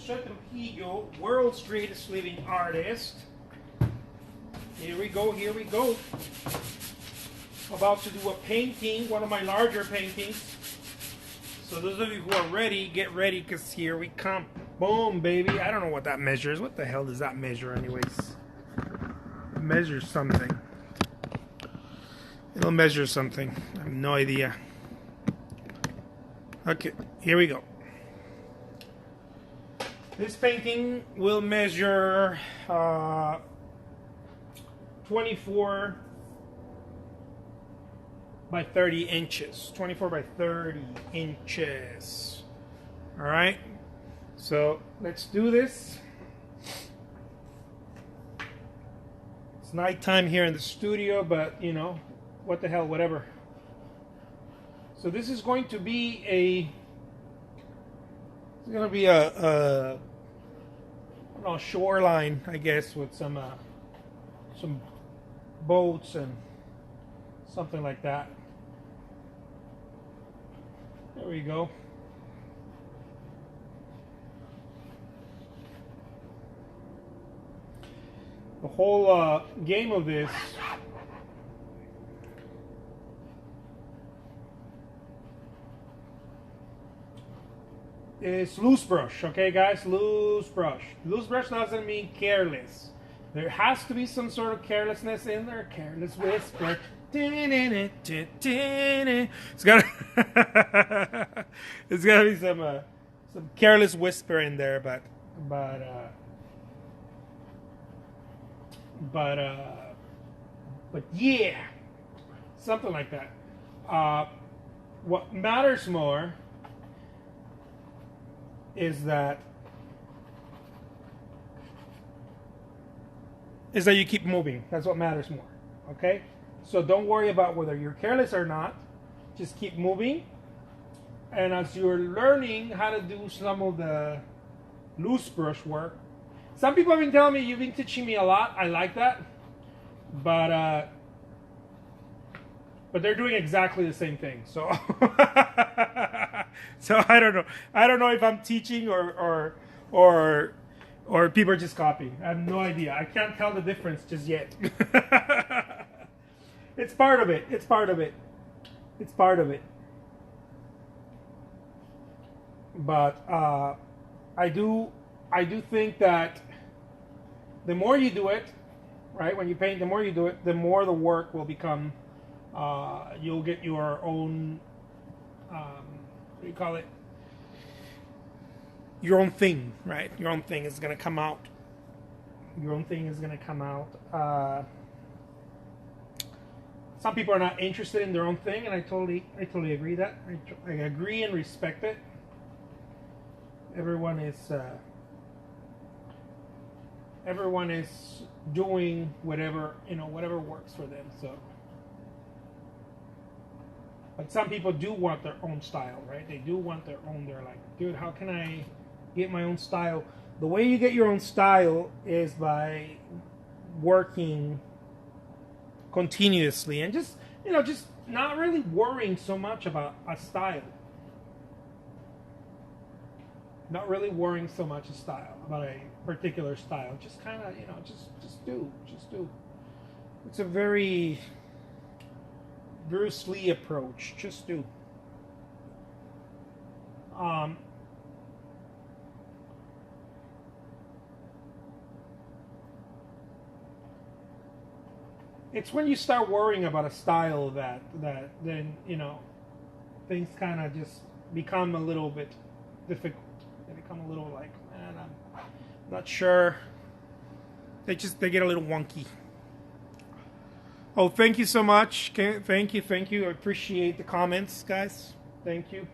Jose Trujillo, world's greatest living artist. Here we go, here we go. About to do a painting, one of my larger paintings. So those of you who are ready, get ready, because here we come. Boom, baby. I don't know what that measures. What the hell does that measure anyways? It measures something. It'll measure something. I have no idea. Okay, here we go. This painting will measure 24 by 30 inches. 24 by 30 inches. All right. So let's do this. It's nighttime here in the studio, but you know, what the hell, whatever. So this is going to be a I don't know, shoreline, I guess, with some boats and something like that. There we go. The whole game of this is loose brush, okay guys? Loose brush. Loose brush doesn't mean careless. There has to be some sort of carelessness in there. Careless whisper. It's gotta it's gotta be some careless whisper in there, but yeah, something like that. What matters more is that you keep moving. That's what matters more. Okay? So don't worry about whether you're careless or not. Just keep moving. And as you're learning how to do some of the loose brush work, some people have been telling me you've been teaching me a lot. I like that. But they're doing exactly the same thing. So so I don't know. I don't know if I'm teaching or people are just copying. I have no idea. I can't tell the difference just yet. It's part of it. It's part of it. It's part of it. But I do think that the more you do it, right? When you paint, the more you do it, the more the work will become. You'll get your own. What do you call it? Your own thing, right? Your own thing is going to come out. Your own thing is going to come out. Some people are not interested in their own thing, and I totally agree that. I agree and respect it. Everyone is doing whatever works for them. So, but some people do want their own style, right? They do want their own. They're like, dude, how can I get my own style? The way you get your own style is by working continuously and just not really worrying so much about a style. Not really worrying so much about a particular style. Just kind of, just do. It's a very Bruce Lee approach. Just do. It's when you start worrying about a style that then things kind of just become a little bit difficult. They become a little like, man, I'm not sure. They get a little wonky. Oh, thank you so much. Thank you. I appreciate the comments, guys. Thank you.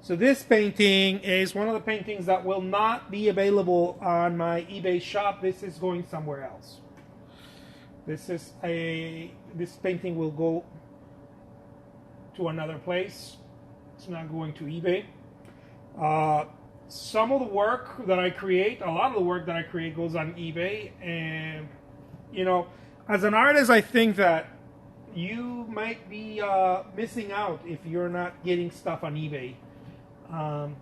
So this painting is one of the paintings that will not be available on my eBay shop. This is going somewhere else. This painting will go to another place. It's not going to eBay. Some of the work that I create, a lot of the work that I create goes on eBay. And, as an artist, I think that you might be missing out if you're not getting stuff on eBay. Um,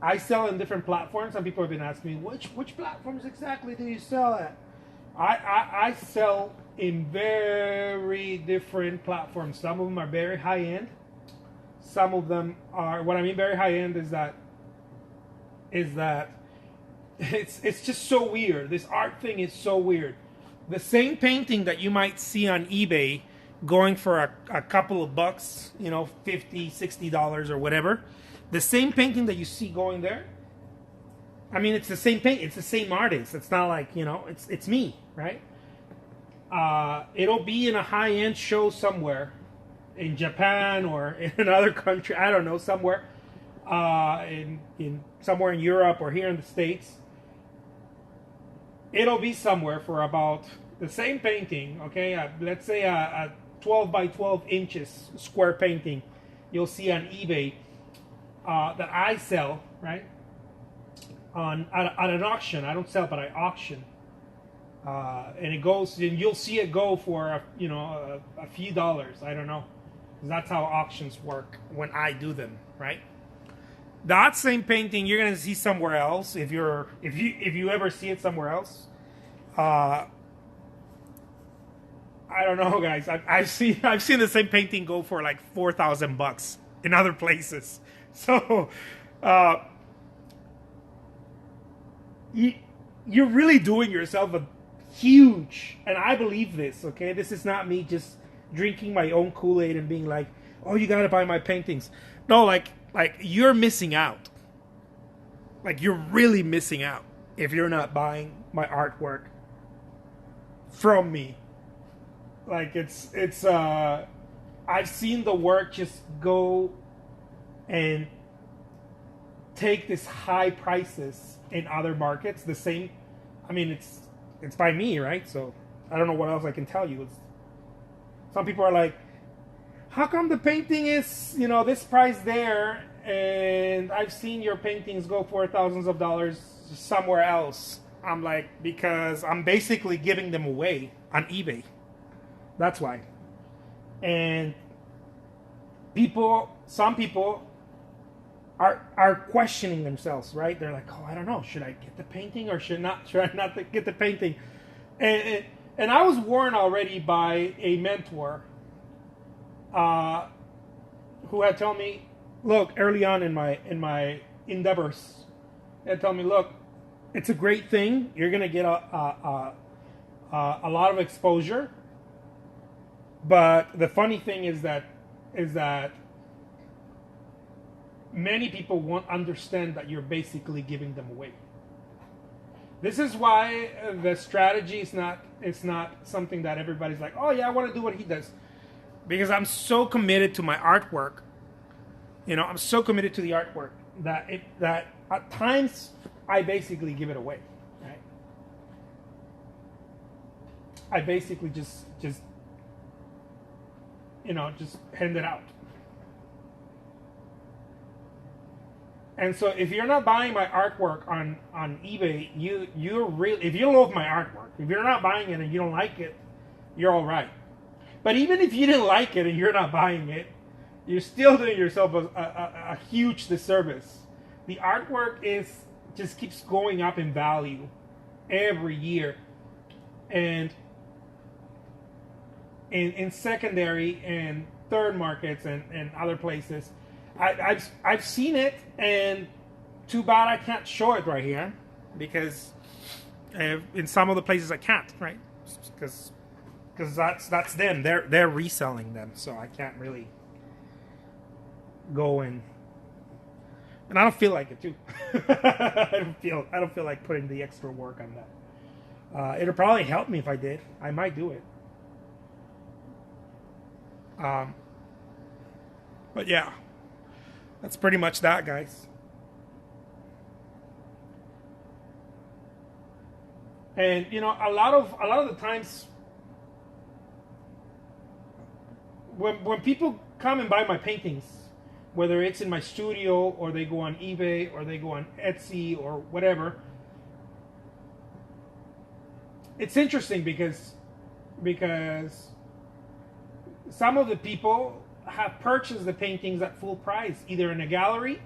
I sell in different platforms. Some people have been asking me, which platforms exactly do you sell at? I sell in very different platforms. Some of them are very high end. Some of them are, what I mean very high end is that it's just so weird. This art thing is so weird. The same painting that you might see on eBay going for a couple of bucks, you know, $50, $60 or whatever. The same painting that you see going there, I mean, it's the same paint. It's the same artist. It's not like, you know, it's me, right? It'll be in a high-end show somewhere in Japan or in another country. I don't know, somewhere in somewhere in Europe or here in the States. It'll be somewhere for about the same painting, okay? Let's say a 12 by 12 inches square painting you'll see on eBay that I sell, right? At an auction. I don't sell, but I auction. And it goes, and you'll see it go for a few dollars. I don't know. That's how auctions work when I do them, right? That same painting you're gonna see somewhere else if you ever see it somewhere else. I don't know, guys. I've seen the same painting go for like $4,000 in other places. So you're really doing yourself a huge, and I believe this. Okay, this is not me just drinking my own Kool-Aid and being like, "Oh, you gotta buy my paintings." No, like you're missing out. Like you're really missing out if you're not buying my artwork from me. Like it's I've seen the work just go and take this high prices in other markets. The same, I mean, it's by me, right? So I don't know what else I can tell you. Some people are like, how come the painting is, this price there, and I've seen your paintings go for thousands of dollars somewhere else? I'm like, because I'm basically giving them away on eBay. That's why. And some people are questioning themselves, right? They're like, oh, I don't know, should I get the painting or should I not get the painting? And I was warned already by a mentor who had told me, look, early on in my endeavors, had told me, look, it's a great thing. You're gonna get a lot of exposure, but the funny thing is that many people won't understand that you're basically giving them away. This is why the strategy is not something that everybody's like, oh yeah, I want to do what he does. Because I'm so committed to my artwork. I'm so committed to the artwork that at times I basically give it away. Right? I basically just hand it out. And so if you're not buying my artwork on eBay, you're really, if you love my artwork, if you're not buying it and you don't like it, you're all right. But even if you didn't like it and you're not buying it, you're still doing yourself a huge disservice. The artwork just keeps going up in value every year. And in secondary and third markets and other places, I've seen it, and too bad I can't show it right here, because in some of the places I can't, right? Because that's them. They're reselling them, so I can't really go and I don't feel like it too. I don't feel like putting the extra work on that. It'll probably help me if I did. I might do it. But yeah. That's pretty much that, guys. And a lot of the times when people come and buy my paintings, whether it's in my studio or they go on eBay or they go on Etsy or whatever, it's interesting because some of the people have purchased the paintings at full price, either in a gallery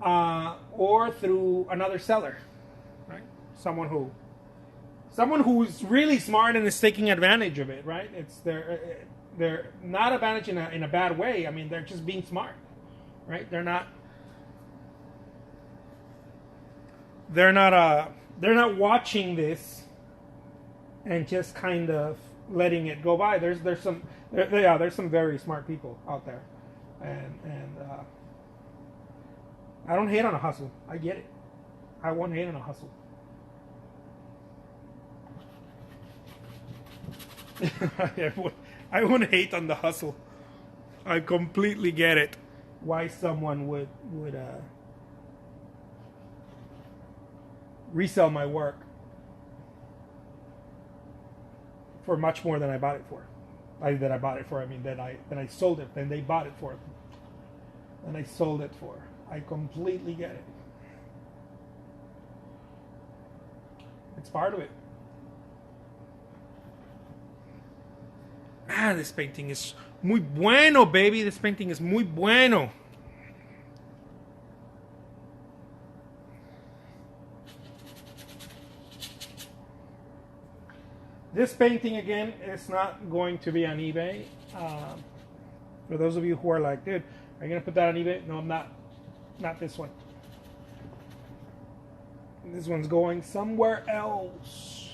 or through another seller, right? Someone who's really smart and is taking advantage of it, right? It's they're not advantage in a bad way. I mean, they're just being smart, right? They're not watching this and just kind of letting it go by. There's some very smart people out there, and I don't hate on a hustle. I get it. I won't hate on a hustle. I wouldn't hate on the hustle. I completely get it. Why someone would resell my work for much more than I bought it for. I mean, then I sold it. Then they bought it for. And I sold it for. I completely get it. It's part of it. This painting is muy bueno, baby. This painting is muy bueno. This painting, again, is not going to be on eBay. For those of you who are like, dude, are you going to put that on eBay? No, I'm not. Not this one. This one's going somewhere else.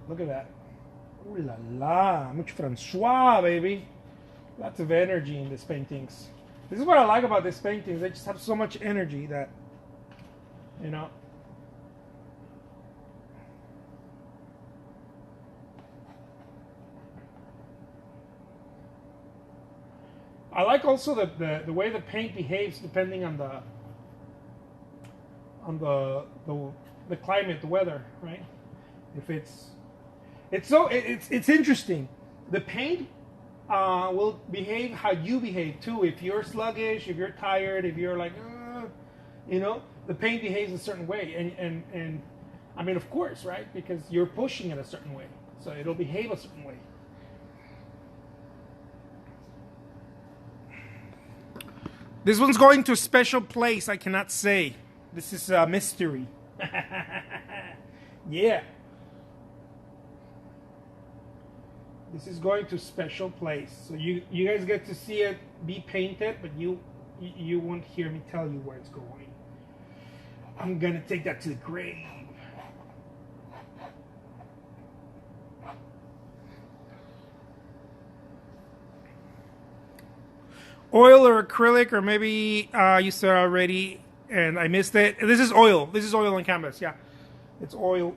Look at that. Ooh la la. Mucho Francois, baby. Lots of energy in these paintings. This is what I like about these paintings. They just have so much energy that, you know. I like also the way the paint behaves depending on the climate, the weather, right? If it's interesting. The paint will behave how you behave too. If you're sluggish, if you're tired, if you're like, you know, the paint behaves a certain way. And I mean, of course, right? Because you're pushing it a certain way. So it'll behave a certain way. This one's going to a special place I cannot say. This is a mystery. Yeah. This is going to a special place. So you guys get to see it be painted, but you won't hear me tell you where it's going. I'm going to take that to the grave. Oil or acrylic, or maybe you said already and I missed it. This is oil. This is oil on canvas. Yeah, it's oil.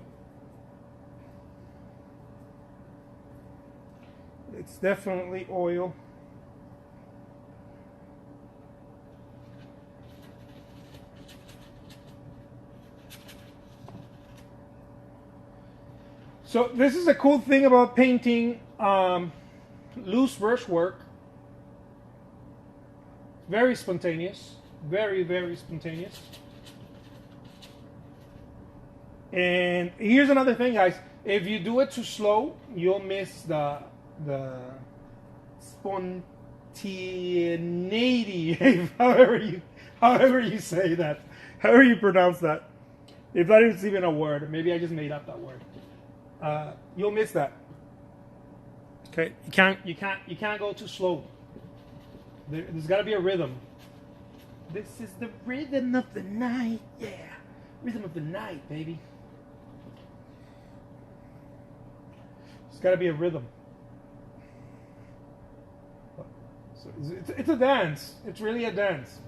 It's definitely oil. So this is a cool thing about painting loose brush work. Very spontaneous, very, very spontaneous. And here's another thing, guys. If you do it too slow, you'll miss the spontaneity, however you say that, however you pronounce that. If that is even a word, maybe I just made up that word. You'll miss that. Okay, you can't go too slow. There's got to be a rhythm. This is the rhythm of the night, yeah. Rhythm of the night, baby. There's got to be a rhythm. So it's a dance. It's really a dance.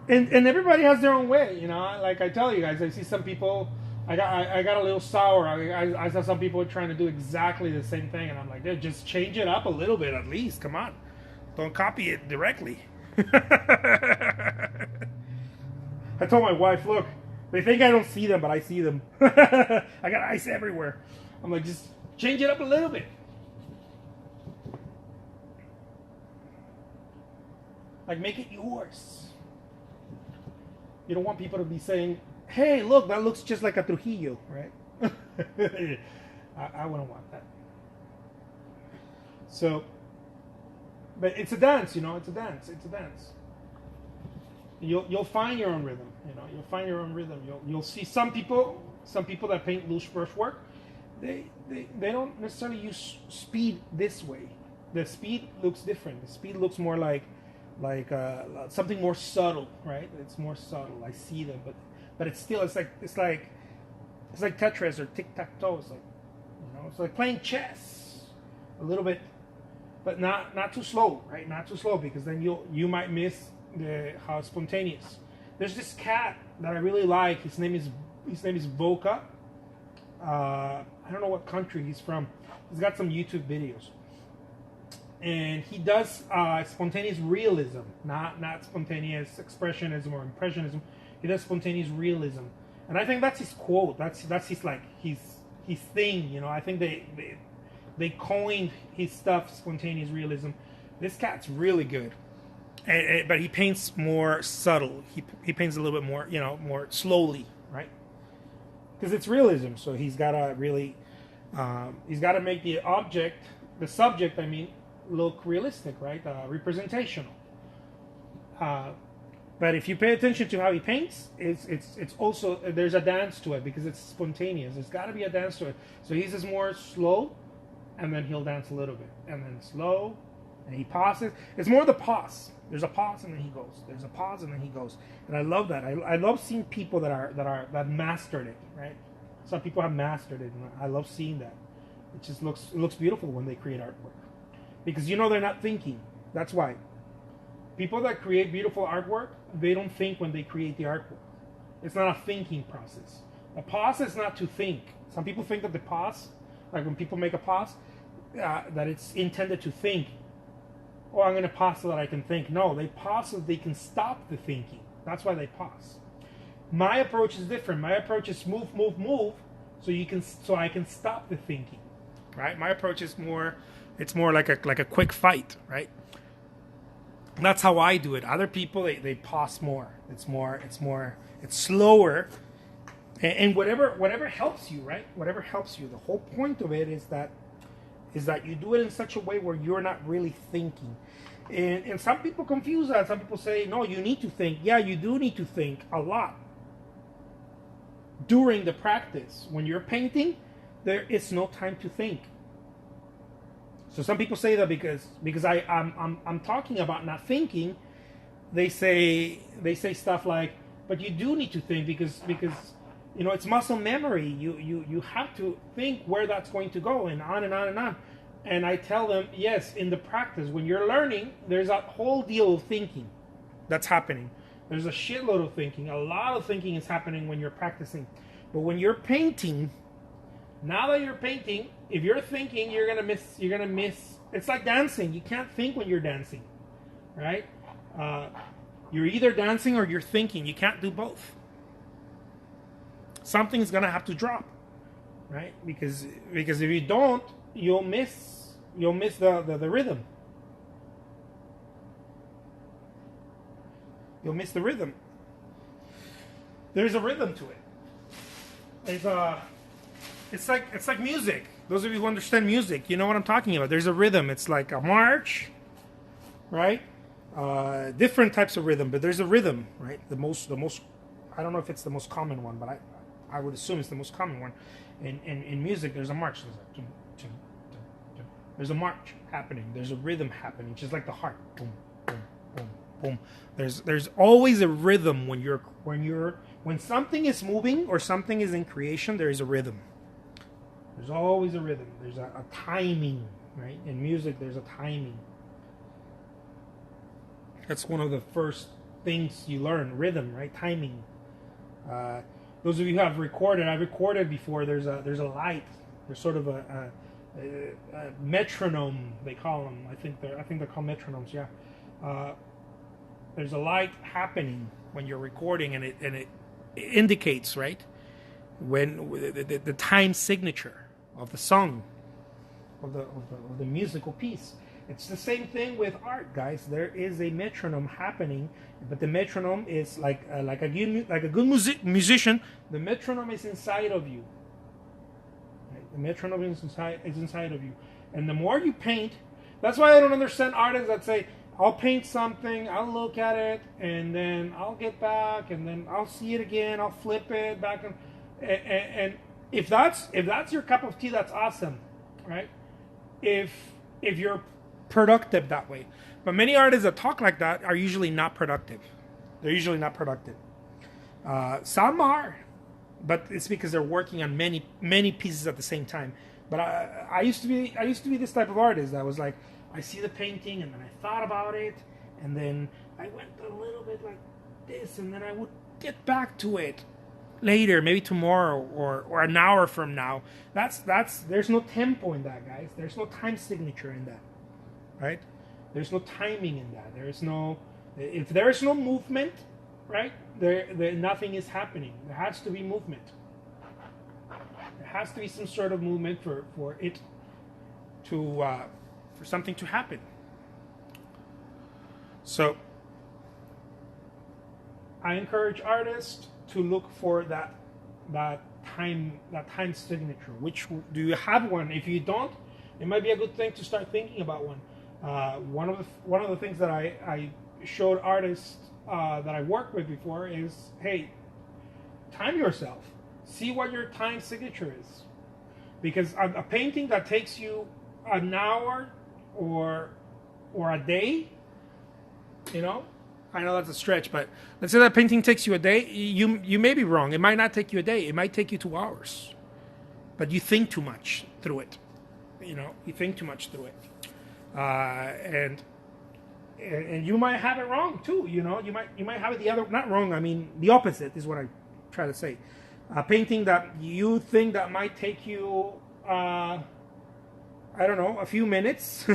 And everybody has their own way, you know. Like I tell you guys, I see some people. I got a little sour. I saw some people trying to do exactly the same thing, and I'm like, dude, just change it up a little bit at least. Come on, don't copy it directly. I told my wife, look, they think I don't see them, but I see them. I got ice everywhere. I'm like, just change it up a little bit. Like, make it yours. You don't want people to be saying, hey, look, that looks just like a Trujillo, right? I wouldn't want that. So, but it's a dance, you know, it's a dance. You'll find your own rhythm, you know, you'll find your own rhythm. You'll see some people that paint loose brushwork, they don't necessarily use speed this way. The speed looks different. The speed looks more like something more subtle, right? It's more subtle. I see them, but it's still it's like Tetris or tic-tac-toe. It's like, you know, it's like playing chess a little bit, but not too slow, right? Not too slow, because then you might miss how spontaneous. There's this cat that I really like. His name is Voca. I don't know what country he's from. He's got some YouTube videos, and he does spontaneous realism, not spontaneous expressionism or impressionism. He does spontaneous realism, and I think that's his quote. That's his his thing. You know, I think they coined his stuff spontaneous realism. This cat's really good. But he paints more subtle. He paints a little bit more, you know, more slowly, right? Because it's realism, so he's got to really, he's got to make the subject, I mean, look realistic, right? Representational. But if you pay attention to how he paints, it's also, there's a dance to it because it's spontaneous. There's got to be a dance to it. So he's just more slow, and then he'll dance a little bit, and then slow, and he pauses. It's more the pause. There's a pause and then he goes. There's a pause and then he goes. And I love that. I love seeing people that mastered it, right? Some people have mastered it, and I love seeing that. It just looks beautiful when they create artwork, because you know they're not thinking. That's why. People that create beautiful artwork, they don't think when they create the artwork. It's not a thinking process. A pause is not to think. Some people think that the pause, like when people make a pause, that it's intended to think. Oh, I'm going to pause so that I can think. No, they pause so they can stop the thinking. That's why they pause. My approach is different. My approach is move, so I can stop the thinking, right? My approach is more like a quick fight, right? That's how I do it. Other people they pause more. It's slower, and whatever helps you, right? Whatever helps you. The whole point of it is that you do it in such a way where you're not really thinking. And some people confuse that. Some people say, no, you need to think. Yeah, you do need to think a lot. During the practice, when you're painting, there is no time to think. So some people say that because I'm talking about not thinking, they say stuff like, but you do need to think because you know, it's muscle memory. You have to think where that's going to go, and on and on and on. And I tell them, yes, in the practice, when you're learning, there's a whole deal of thinking that's happening. There's a shitload of thinking. A lot of thinking is happening when you're practicing. But when you're painting, now that you're painting, if you're thinking, you're gonna miss. It's like dancing. You can't think when you're dancing, right? You're either dancing or you're thinking. You can't do both. Something's gonna have to drop, right? Because if you don't, you'll miss the rhythm. You'll miss the rhythm. There's a rhythm to it. It's like music. Those of you who understand music, you know what I'm talking about. There's a rhythm. It's like a march, right? Different types of rhythm, but there's a rhythm, right? The most. I don't know if it's the most common one, but I would assume it's the most common one. In music, there's a march. There's a march happening. There's a rhythm happening, just like the heart. Boom, boom, boom, boom. There's always a rhythm when something is moving or something is in creation. There is a rhythm. There's always a rhythm. There's a timing, right? In music, there's a timing. That's one of the first things you learn: rhythm, right? Timing. Those of you who have recorded, I've recorded before. There's a light. There's sort of a metronome, they call them. I think they're called metronomes. Yeah. There's a light happening when you're recording, and it indicates, right, when the time signature of the song, of the musical piece. It's the same thing with art, guys. There is a metronome happening, but the metronome is like a good musician. The metronome is inside of you. Right? The metronome is inside of you, and the more you paint, that's why I don't understand artists that say, "I'll paint something, I'll look at it, and then I'll get back, and then I'll see it again, I'll flip it back," and if that's your cup of tea, that's awesome, right? If you're productive that way. But many artists that talk like that are usually not productive. They're usually not productive. Some are, but it's because they're working on many pieces at the same time. But I used to be this type of artist that was like, I see the painting and then I thought about it, and then I went a little bit like this, and then I would get back to it later, maybe tomorrow or an hour from now. There's no tempo in that, guys. There's no time signature in that. Right? There's no timing in that. If there's no movement, right? There nothing is happening. There has to be movement. There has to be some sort of movement for it to for something to happen. So I encourage artists to look for that time signature. Which do you have one? If you don't, it might be a good thing to start thinking about one. One of the things that I showed artists that I worked with before is, hey, time yourself. See what your time signature is, because a painting that takes you an hour or a day, I know that's a stretch, but let's say that painting takes you a day. You may be wrong. It might not take you a day. It might take you 2 hours, but you think too much through it. You think too much through it. And you might have it wrong too. You might have it not wrong. I mean, the opposite is what I try to say. A painting that you think that might take you, I don't know, a few minutes.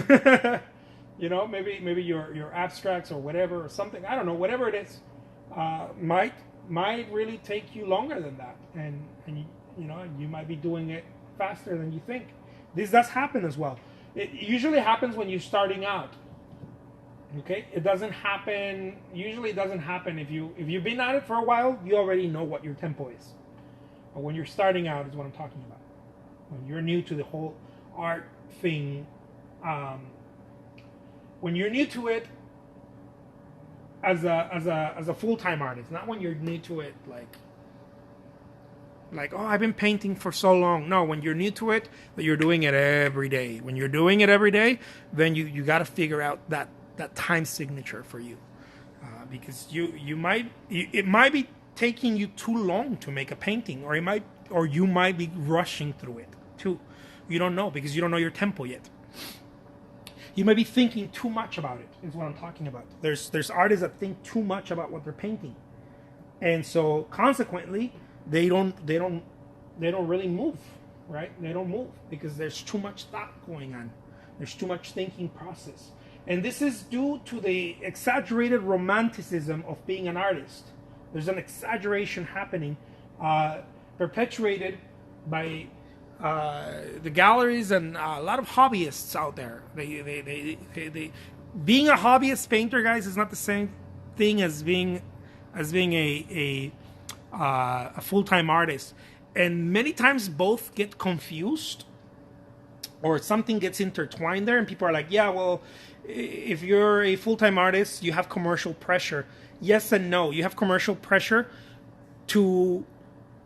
Maybe your abstracts or whatever or something. I don't know, whatever it is, might really take you longer than that, and you might be doing it faster than you think. This does happen as well. It usually happens when you're starting out. Okay, it doesn't happen. Usually, it doesn't happen if you've been at it for a while. You already know what your tempo is. But when you're starting out, is what I'm talking about. When you're new to the whole art thing, when you're new to it as a full-time artist, not when you're new to it like, oh, I've been painting for so long. No, when you're new to it, that you're doing it every day. When you're doing it every day, then you got to figure out that time signature for you, because it might be taking you too long to make a painting, or you might be rushing through it too. You don't know, because you don't know your tempo yet. You might be thinking too much about it. Is what I'm talking about. There's artists that think too much about what they're painting, and so consequently, they don't really move, right? They don't move because there's too much thought going on. There's too much thinking process. And this is due to the exaggerated romanticism of being an artist. There's an exaggeration happening, perpetuated by the galleries and a lot of hobbyists out there. They being a hobbyist painter, guys, is not the same thing as being a full-time artist, and many times both get confused, or something gets intertwined there, and people are like, yeah, well, if you're a full-time artist, you have commercial pressure. Yes and no. You have commercial pressure to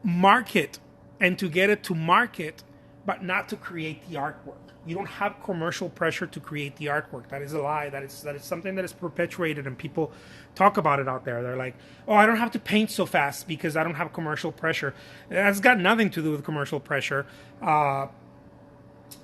market and to get it to market, but not to create the artwork. You don't have commercial pressure to create the artwork. That is a lie. That is something that is perpetuated, and people talk about it out there. They're like, oh, I don't have to paint so fast because I don't have commercial pressure. That's got nothing to do with commercial pressure.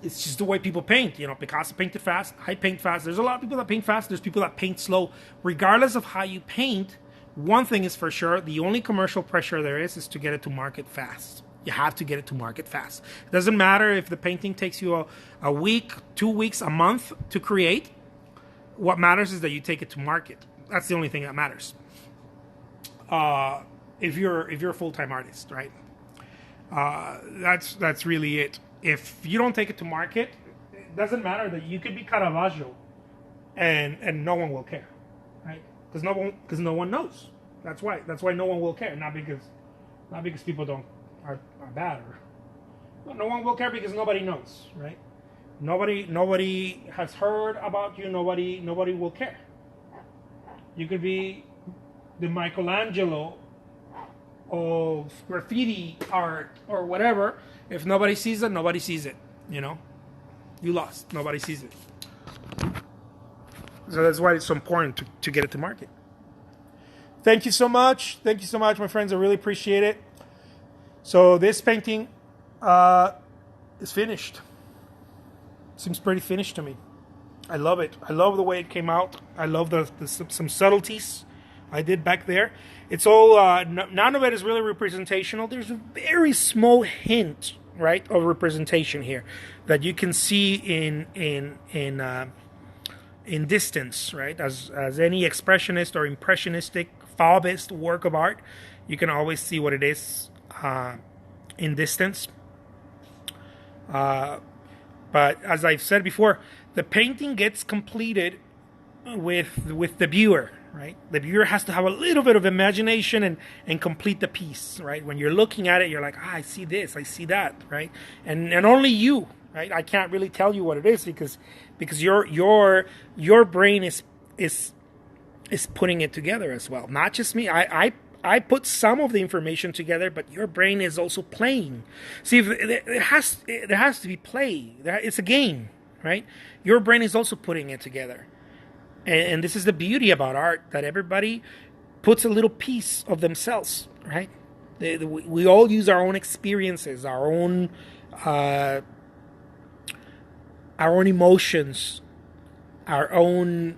It's just the way people paint. Picasso painted fast. I paint fast. There's a lot of people that paint fast. There's people that paint slow. Regardless of how you paint, one thing is for sure, the only commercial pressure there is to get it to market fast. You have to get it to market fast. It doesn't matter if the painting takes you a week, 2 weeks, a month to create. What matters is that you take it to market. That's the only thing that matters. If you're a full-time artist, right? That's really it. If you don't take it to market, it doesn't matter that you could be Caravaggio. and no one will care, right? Because no one knows. That's why no one will care. Not because people are bad, or no one will care because nobody knows, right? Nobody has heard about you. Nobody will care. You could be the Michelangelo of graffiti art or whatever. If nobody sees it, nobody sees it. You know, you lost. Nobody sees it. So that's why it's so important to get it to market. Thank you so much. Thank you so much, my friends. I really appreciate it. So this painting is finished. Seems pretty finished to me. I love it. I love the way it came out. I love some subtleties I did back there. It's all none of it is really representational. There's a very small hint, right, of representation here that you can see in distance, right? As any expressionist or impressionistic Faubist work of art, you can always see what it is in distance. But as I've said before, the painting gets completed with the viewer, right? The viewer has to have a little bit of imagination and complete the piece, right? When you're looking at it, you're like, I see this, I see that, right? And only you, right? I can't really tell you what it is because your brain is putting it together as well. Not just me. I put some of the information together, but your brain is also playing. See, there has to be play. It's a game, right? Your brain is also putting it together. And this is the beauty about art, that everybody puts a little piece of themselves, right? We all use our own experiences, our own emotions, our own...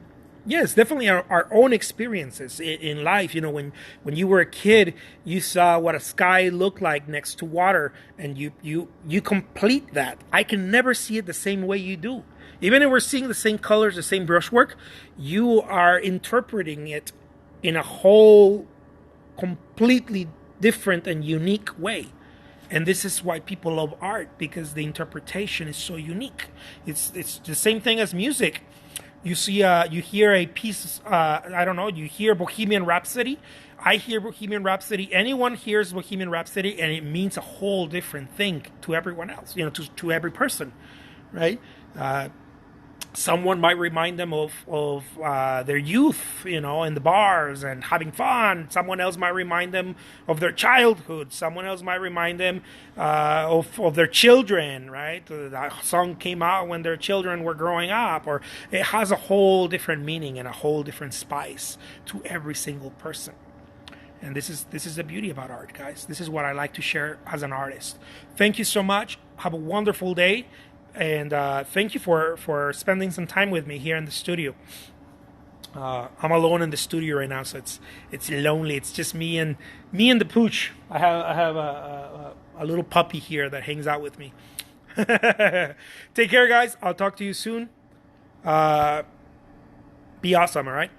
Yes, definitely our own experiences in life. You know, when you were a kid, you saw what a sky looked like next to water, and you complete that. I can never see it the same way you do. Even if we're seeing the same colors, the same brushwork, you are interpreting it in a whole completely different and unique way. And this is why people love art, because the interpretation is so unique. It's the same thing as music. You see, you hear a piece. I don't know. You hear Bohemian Rhapsody. I hear Bohemian Rhapsody. Anyone hears Bohemian Rhapsody, and it means a whole different thing to everyone else. You know, to every person, right? Someone might remind them of their youth, you know, in the bars and having fun. Someone else might remind them of their childhood. Someone else might remind them of their children, right? That song came out when their children were growing up, or it has a whole different meaning and a whole different spice to every single person. And this is the beauty about art, guys. This is what I like to share as an artist. Thank you so much. Have a wonderful day. And thank you for spending some time with me here in the studio. I'm alone in the studio right now, so it's lonely. It's just me and the pooch. I have a little puppy here that hangs out with me. Take care, guys. I'll talk to you soon. Be awesome, all right?